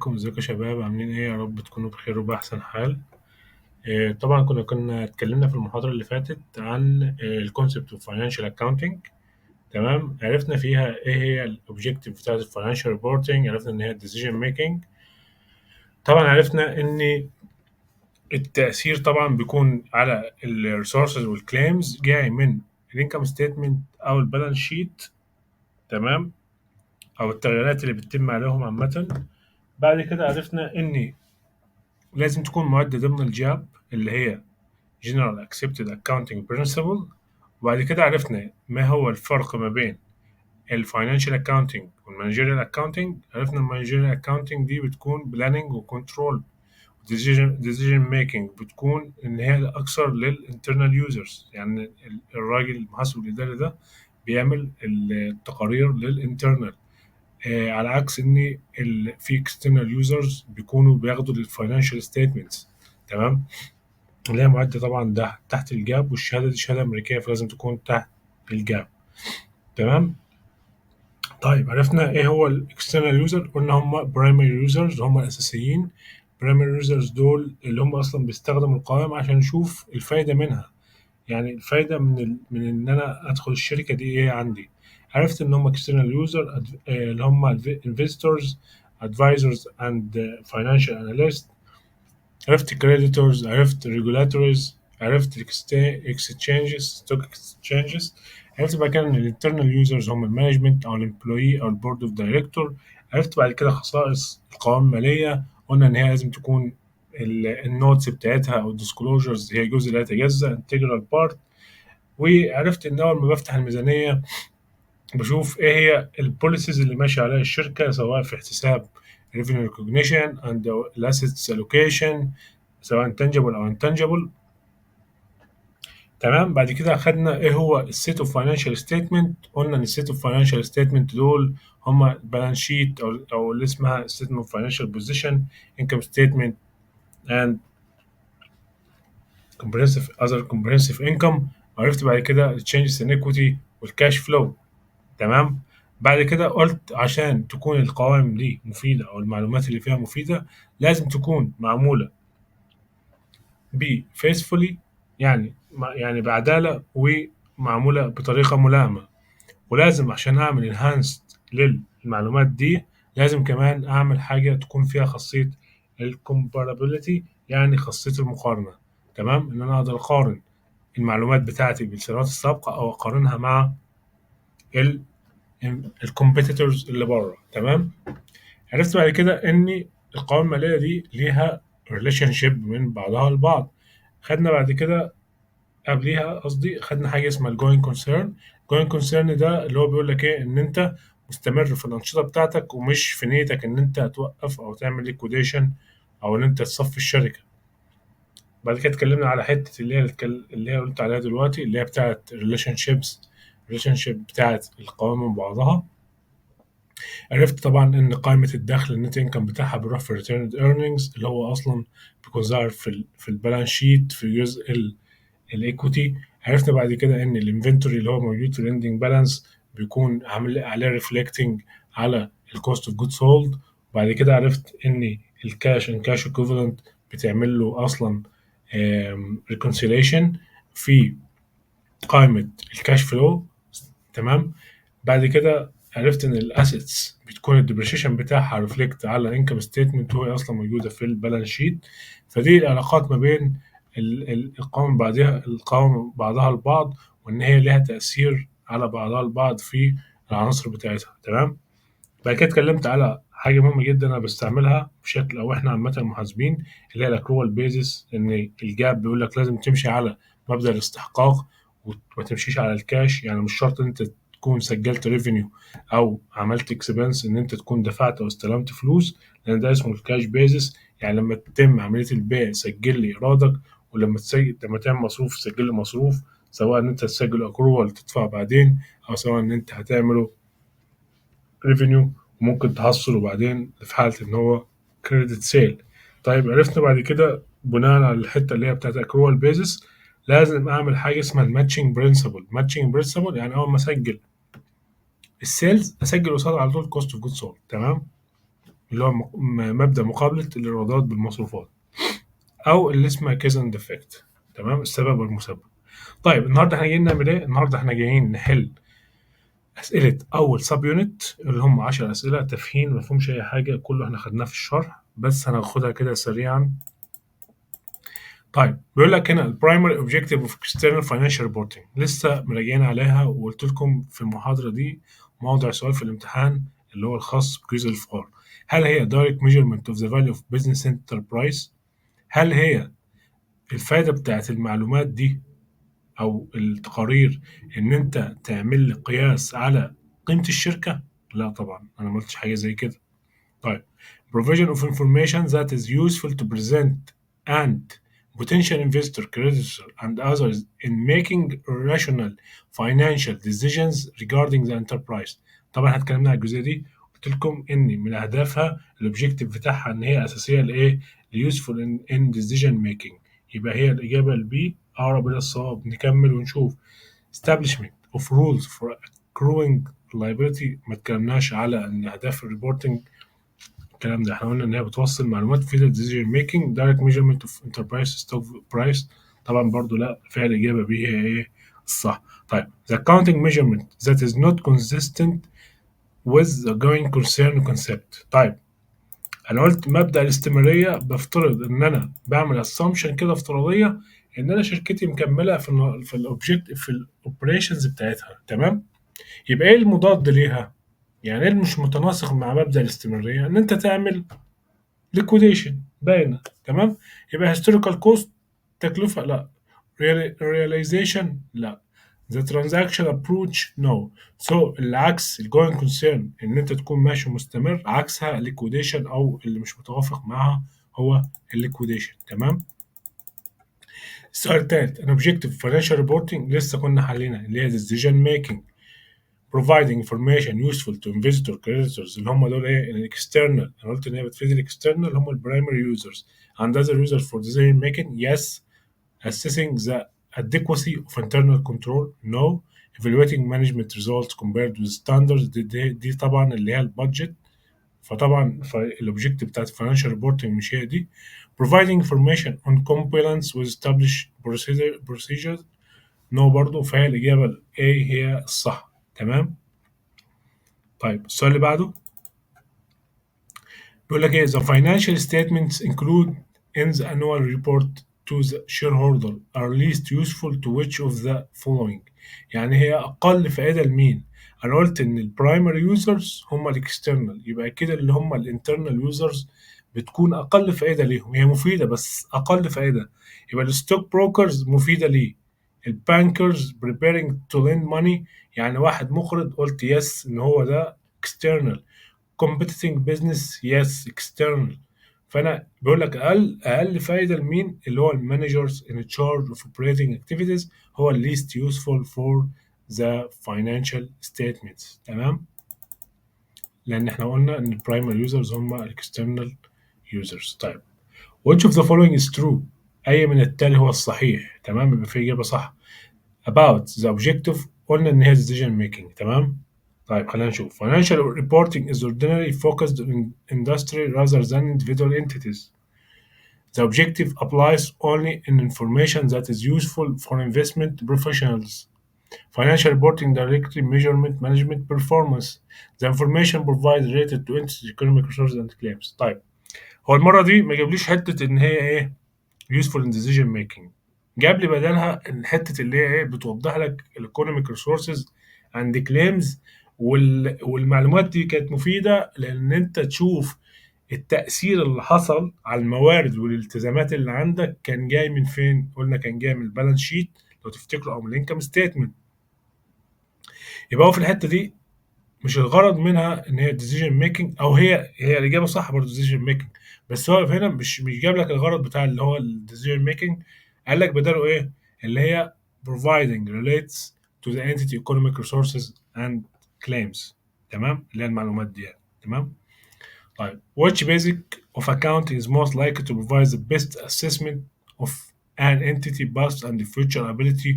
عليكم، ازيكم يا شباب؟ عاملين ايه؟ يا رب تكونوا بخير وبأحسن حال. طبعا كنا اتكلمنا في المحاضرة اللي فاتت عن الكونسبت اوف فاينانشال اكاونتنج. تمام، عرفنا فيها ايه هي الاوبجيكتيف بتاعت الفاينانشال ريبورتنج، عرفنا ان هي الديسيجن ميكنج. طبعا عرفنا ان التأثير طبعا بيكون على الريسورسز والكليمز جاي من الانكم ستيتمنت او البالانس شيت. تمام، او التغييرات اللي بتتم عليهم عامة. بعد كده عرفنا ان لازم تكون معدة ضمن الجاب اللي هي General Accepted Accounting Principle. وبعد كده عرفنا ما هو الفرق ما بين ال Financial Accounting وال Managerial Accounting. عرفنا ال Managerial Accounting دي بتكون Planning و Control و Decision Making، بتكون إن هي الأكثر لل Internal Users، يعني الراجل المحاسب الإداري ده بيعمل التقارير لل Internal. على عكس ان في اكسترنال يوزرز بيكونوا بياخدوا الفاينانشال ستيتمنتس. تمام، اللي هي معدة طبعا ده تحت الجاب، والشهاده دي شهاده امريكيه فلازم تكون تحت الجاب. تمام. طيب عرفنا ايه هو الاكسترنال يوزر، قلنا هم برايمري يوزرز، هم الاساسيين. برايمري يوزرز دول اللي هم اصلا بيستخدموا القوائم عشان نشوف الفايده منها، يعني الفايده من ان انا ادخل الشركه دي ايه عندي. عرفت ان هم اكسترنال يوزر اللي هم انفستورز، ادفايزرز اند فاينانشال اناليست. عرفت كريديتورز، عرفت ريجولاتوريز، عرفت اكسشينجز، ستوك اكسشينجز. عرفت بعد كده ان الانترنال يوزرز هم المانجمنت او الامبلوي او البورد اوف دايركتور. عرفت بعد كده خصائص القوائم الماليه، قلنا ان هي لازم تكون النوتس بتاعتها او الديسكلوجرز هي جزء لا يتجزأ، انتجرال بارت. وعرفت ان اول ما بفتح الميزانيه بشوف ايه هي البوليسيز اللي ماشيه عليها الشركه، سواء في احتساب revenue recognition and assets allocation، سواء tangible او intangible. تمام، بعد كده اخدنا ايه هو السيت اوف فاينانشال ستيتمنت. قلنا ان السيت اوف فاينانشال ستيتمنت دول هم بالانس شيت او اللي اسمها ستيتمنت اوف فاينانشال بوزيشن، انكم ستيتمنت اند comprehensive income. عرفت بعد كده changes in equity والكاش فلو. تمام، بعد كده قلت عشان تكون القوائم دي مفيدة أو المعلومات اللي فيها مفيدة لازم تكون معمولة faithfully، يعني بعدالة ومعمولة بطريقة ملائمة. ولازم عشان أعمل enhanced للمعلومات دي لازم كمان أعمل حاجة تكون فيها خاصية ال comparability، يعني خاصية المقارنة. تمام، إن أنا أقدر أقارن المعلومات بتاعتي بالسنوات السابقة أو أقارنها مع الكومبيتيتورز اللي بره. تمام، عرفت بعد كده ان القوائم الماليه دي ليها ريليشن شيب من بعضها البعض. خدنا بعد كده قبليها قصدي خدنا حاجه اسمها الجوين كونسيرن. الجوين كونسيرن ده اللي هو بيقول لك ايه، ان انت مستمر في الانشطه بتاعتك ومش في نيتك ان انت توقف او تعمل ليكويديشن او ان انت تصفي الشركه. بعد كده اتكلمنا على حته اللي هي قلت عليها دلوقتي، اللي هي بتاعت ريليشن شيب بتاعت القوائم من بعضها. عرفت طبعا ان قائمه الدخل النت انكم بتاعها بيروح في ريتيرند ايرنينجز، اللي هو اصلا بيكون ظاهر في البالانس شيت في جزء الايكوتي. عرفنا بعد كده ان الانفنتوري اللي هو موجود في الاندنج بالانس بيكون عامل عليه ريفلكتنج على الكوست اوف جود سولد. وبعد كده عرفت ان الكاش ان كاش ايكوفالنت بتعمل له اصلا ريكونسيليشن في قائمه الكاش فلو. تمام، بعد كده عرفت ان الاسيتس بتكون الديبريشيشن بتاعها ريفلكت على الانكم ستيتمنت وهي اصلا موجوده في البالانس شيت. فدي العلاقات ما بين القوائم بعضها البعض، وان هي لها تاثير على بعضها البعض في العناصر بتاعتها. تمام، بعد كده اتكلمت على حاجه مهمه جدا انا بستعملها بشكل او احنا عامه محاسبين، اللي هي الاكروال بيزس. ان الجاب بيقول لك لازم تمشي على مبدأ الاستحقاق وما تمشيش على الكاش. يعني مش شرط ان انت تكون سجلت ريفينيو او عملت اكسبنس ان انت تكون دفعت او استلمت فلوس، لان ده اسمه الكاش بيزس. يعني لما تتم عمليه البيع سجل لي ايرادك، لما تعمل مصروف سجل لي مصروف، سواء ان انت تسجل اكروال تدفع بعدين او سواء ان انت هتعمله ريفينيو وممكن تحصل وبعدين في حالة إن هو كريدت سيل. طيب عرفنا بعد كده بناء على الحتة اللي هي بتاعت أكروال بيزس لازم أعمل حاجة اسمها الماتشنج برنسبل. ماتشنج برنسبل يعني أول ما أسجل السيلز أسجل قصاد على طول كوست أوف جود سولد. تمام، اللي هو مبدأ مقابلة الإيرادات بالمصروفات، أو اللي اسمها كيز اند افكت. تمام، السبب والمسبب. طيب النهارده احنا جايين نعمل ايه؟ النهارده احنا جايين نحل أسئلة أول سب يونت اللي هم 10 أسئلة تافهين ما فيهمش أي حاجة، كله احنا خدناه في الشرح، بس هناخدها كده سريعا. طيب بيقول لك هنا البرايمري اوبجيكتيف اوف اكسترنال فاينانشال ريبورتنج، لسه مراجعين عليها وقلت لكم في المحاضرة دي موضع سؤال في الامتحان اللي هو الخاص بجزء الفقار. هل هي direct measurement of the value of business enterprise؟ هل هي الفايدة بتاعت المعلومات دي أو التقارير إن أنت تعمل لي قياس على قيمة الشركة؟ لا طبعا، أنا ما قلتش حاجة زي كده. طيب provision of information that is useful to present and potential investor, creditor and others in making rational financial decisions regarding the enterprise. طبعا احنا اتكلمنا على الجزئيه دي، قلت لكم ان من اهدافها الاوبجيكتيف بتاعها ان هي اساسيه لايه؟ useful in decision making. يبقى هي الاجابه البي اقرب الى الصواب. نكمل ونشوف establishment of rules for accruing liability. ما اتكلمناش على ان اهداف الريبورتنج الكلام ده، احنا قلنا ان هي بتوصل معلومات في الديسيجن ميكنج. دايركت ميجرمنت اوف انتربرايز ستوك برايس، طبعا برضو لا، فعل الاجابه بي هي ايه الصح. طيب the accounting measurement that is not consistent with the going concern concept. طيب انا قلت مبدأ الاستمراريه، بفترض ان انا بعمل اسامبشن كده افتراضيه ان انا شركتي مكمله في الاوبجكت في الاوبريشنز بتاعتها، تمام. يبقى ايه المضاد ليها؟ يعني ايه اللي مش متناسق مع مبدأ الاستمراريه؟ ان انت تعمل liquidation باينه، تمام. يبقى historical cost تكلفه لا، realization لا، the transaction approach no. so العكس الجوين كونسيرن ان انت تكون ماشي مستمر، عكسها liquidation او اللي مش متوافق معاها هو الليكويديشن، تمام. السؤال الثالث an objective financial reporting لسه كنا حلينا اللي هي decision making providing information useful to investor creditors اللي هم دول ايه الاكسترنال. انا قلت ان هي بتفيد الاكسترنال اللي هم البرايمري يوزرز and other users for decision making yes. assessing the adequacy of internal control no. evaluating management results compared with standards دي طبعا اللي هي البادجت، فطبعا فالاوبجكت بتاعت financial reporting مش هي دي. providing information on compliance with established procedures no برضه، فهي الإجابة ال A هي الصح، تمام. طيب السؤال اللي بعده بيقول لك ايه the financial statements include in the annual report to the shareholder are least useful to which of the following. يعني هي أقل فائدة لمين؟ أنا قلت إن البرايمري يوزرز هم الاكسترنال، يبقى كده اللي هم الانترنال يوزرز بتكون أقل فائدة ليهم، هي مفيدة بس أقل فائدة. يبقى الستوك بروكرز مفيدة ليه، البانكرز preparing to lend money يعني واحد مقرض قلت يس إن هو ده external. competing business yes external. فانا بقول لك اقل فايده لمين اللي هو المانجرز in charge of operating activities هو ال least useful for the financial statements، تمام. لان احنا قلنا ان البرايمري يوزرز هم الاكسترنال يوزرز. طيب which of the following is true؟ اي من التالي هو الصحيح، تمام، يبقى في اجابه صح. about the objective قلنا ان هي decision making، تمام. طيب خلينا نشوف financial reporting is ordinarily focused on industry rather than individual entities. The objective applies only in information that is useful for investment professionals. Financial reporting directly measurement management performance. The information provided related to entity economic resources and claims. طيب هو المرة دي ما جابليش حتة إن هي إيه useful in decision making، جاب لي بدلها الحتة اللي هي إيه بتوضح لك economic resources and claims. والمعلومات دي كانت مفيدة لأن أنت تشوف التأثير اللي حصل على الموارد والالتزامات اللي عندك كان جاي من فين؟ قلنا كان جاي من البالانس شيت لو تفتكروا أو من الانكم ستيتمنت. يبقى هو في الحتة دي مش الغرض منها ان هي ديسيجن ميكنج، او هي الاجابه صح برضه ديسيجن ميكنج، بس هو هنا مش جاب لك الغرض بتاع اللي هو الديسيجن ميكنج، قال لك بداله ايه اللي هي providing relates to the entity economic resources and claims، تمام، اللي هي المعلومات دي يعني. تمام. طيب which basic of accounting is most likely to provide the best assessment of an entity past and future ability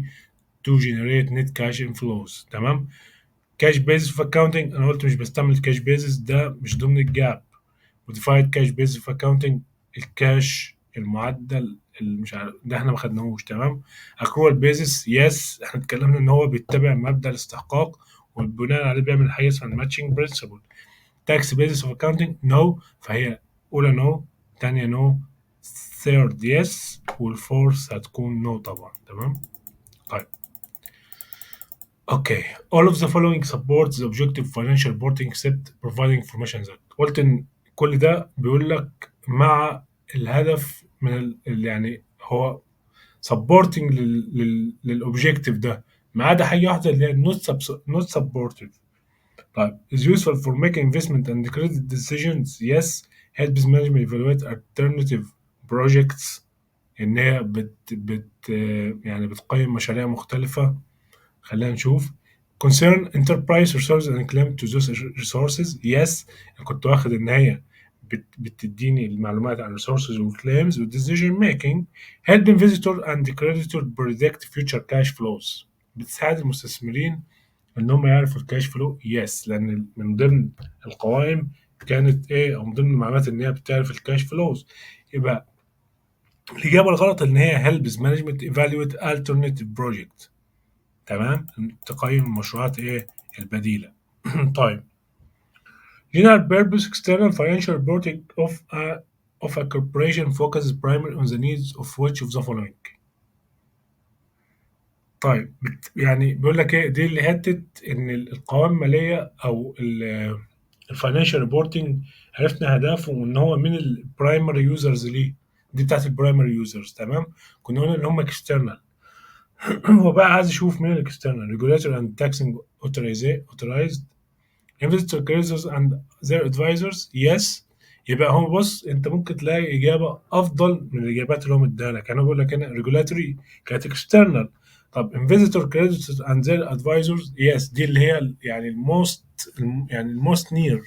to generate net cash inflows، تمام. كاش بيزس في اكاونتنج انا قلت مش بستعمل كاش بيزس، ده مش ضمن الجاب، modified cash basis of accounting الكاش المعدل اللي مش عارف ده احنا ما خدناهوش تمام. accrual basis يس احنا اتكلمنا ان هو بيتبع مبدأ الاستحقاق وبناء عليه بيعمل حاجه اسمها matching principle. tax basis of accounting no فهي اولى no ثانيه no third yes والفورث هتكون no طبعا تمام. طيب اوكي all of the following supports the objective financial reporting except providing information that قلت ان كل ده بيقول لك مع الهدف من يعني هو supporting للاوبجيكتيف ده ما عدا حاجه واحده اللي هي not supportive. طيب is useful for making investment and credit decisions yes helps management evaluate alternative projects ان هي يعني بتقيم مشاريع مختلفه. خلينا نشوف concern enterprise resources and claim to those resources yes أنا كنت واخد ان هي بتديني المعلومات عن resources و claims و decision making. helping visitor and creditor predict future cash flows بتساعد المستثمرين ان هم يعرفوا الكاش فلو yes لان من ضمن القوائم كانت ايه او من ضمن المعلومات ان هي بتعرف الكاش فلوز. يبقى الاجابه الغلط ان هي helps management evaluate alternative project تمام تقيم المشروعات ايه البديله. طيب general purpose external financial reporting of a corporation focuses primarily on the needs of which of the following. طيب يعني بيقول لك ايه دي اللي حته ان القوائم الماليه او الفاينانشال ريبورتنج عرفنا هدفه وان هو من البرايمري يوزرز ليه. دي بتاعت البرايمري يوزرز تمام. كنا قلنا ان هم اكسترنال. هو بقى عايز يشوف مين الاكسترنال ريجوليتور اند تاكسنج اوثرايزد investor creditors and their advisors yes. يبقى هو بص انت ممكن تلاقي اجابه افضل من الاجابات اللي هو مديها لك. انا بقول لك هنا regulatory كانت external. طب investor creditors and their advisors yes دي اللي هي يعني الموست near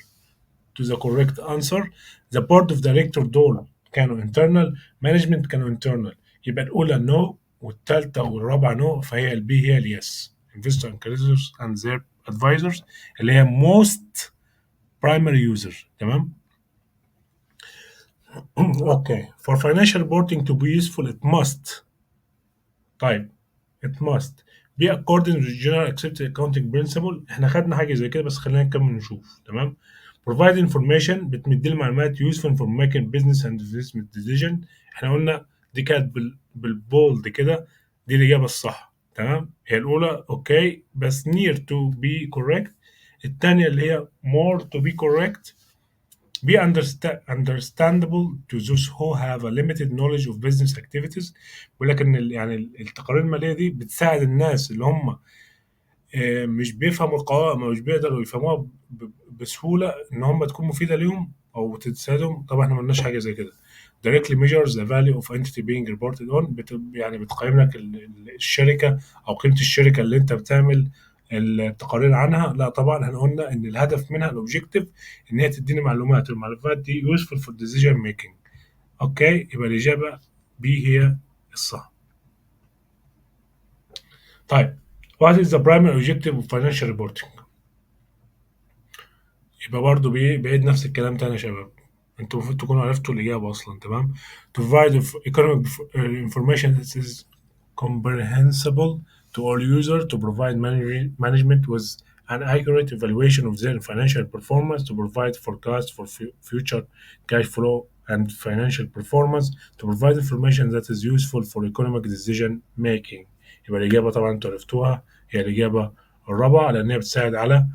to the correct answer. the board of director دول كانوا internal management كانوا internal. يبقى الاولى no والثالثه والرابعه no فهي البي هي اليس investor and creditors and their advisors اللي هي most primary user تمام. okay for financial reporting to be useful it must. طيب it must be according to the general accepted accounting principle. احنا خدنا حاجه زي كده بس خلينا نكمل نشوف تمام. provide information بتمد لي معلومات useful for making business and investment decision. احنا قلنا دي كانت بالبولد كده دي الاجابه الصح تمام. هي الاولى اوكي بس near to be correct. الثانيه اللي هي more to be correct be understandable to those who have a limited knowledge of business activities. بيقول لك ان يعني التقارير الماليه دي بتساعد الناس اللي هم مش بيفهموا القوائم او مش بيقدروا يفهموها بسهوله ان هم تكون مفيده ليهم او تساعدهم. طبعا احنا ما قلناش حاجه زي كده. directly measures the value of entity being reported on يعني بتقيم لك الشركه او قيمه الشركه اللي انت بتعمل التقارير عنها. لا طبعا احنا قلنا ان الهدف منها الاوبجيكتيف ان هي تديني معلومات والمعلومات دي useful for decision making. اوكي يبقى الاجابه بي هي الصح. طيب what is the primary objective of financial reporting؟ يبقى برضه بعيد نفس الكلام تاني يا شباب. انتوا المفروض تكونوا عرفتوا الإجابة أصلا تمام. to provide economic information that is comprehensible to all users to provide management with an accurate evaluation of their financial performance to provide forecasts for future cash flow and financial performance to provide information that is useful for economic decision making. يبقى الإجابة طبعا انتوا عرفتوها هي الإجابة الرابعة لأنها بتساعد على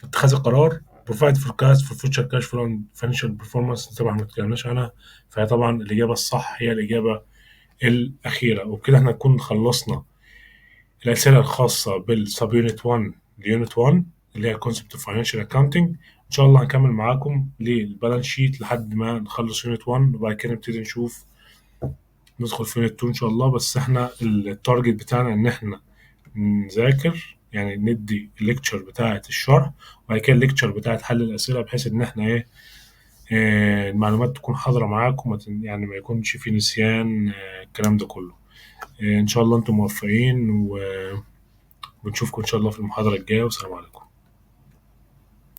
اتخاذ القرار. provide forecast for future cash flow and financial performance طبعا ما اتكلمناش عنها فهي طبعا الإجابة الصح هي الإجابة الأخيرة. وبكده احنا نكون خلصنا الأسئلة الخاصة بالسب يونت 1 ليونت 1 اللي هي الكونسبت اوف فاينانشال اكاونتنج. إن شاء الله هنكمل معاكم للبالانس شيت لحد ما نخلص يونت 1 وبعد كده نبتدي نشوف ندخل في يونت 2 إن شاء الله. بس احنا التارجت بتاعنا إن احنا نذاكر يعني ندي الليكتشر بتاعة الشرح وبعد كده الليكتشر بتاعة حل الأسئلة بحيث إن إحنا المعلومات تكون حاضرة معاكم يعني ما يكونش في نسيان الكلام ده كله. إن شاء الله أنتم موفقين ونشوفكم إن شاء الله في المحاضرة الجاية والسلام عليكم.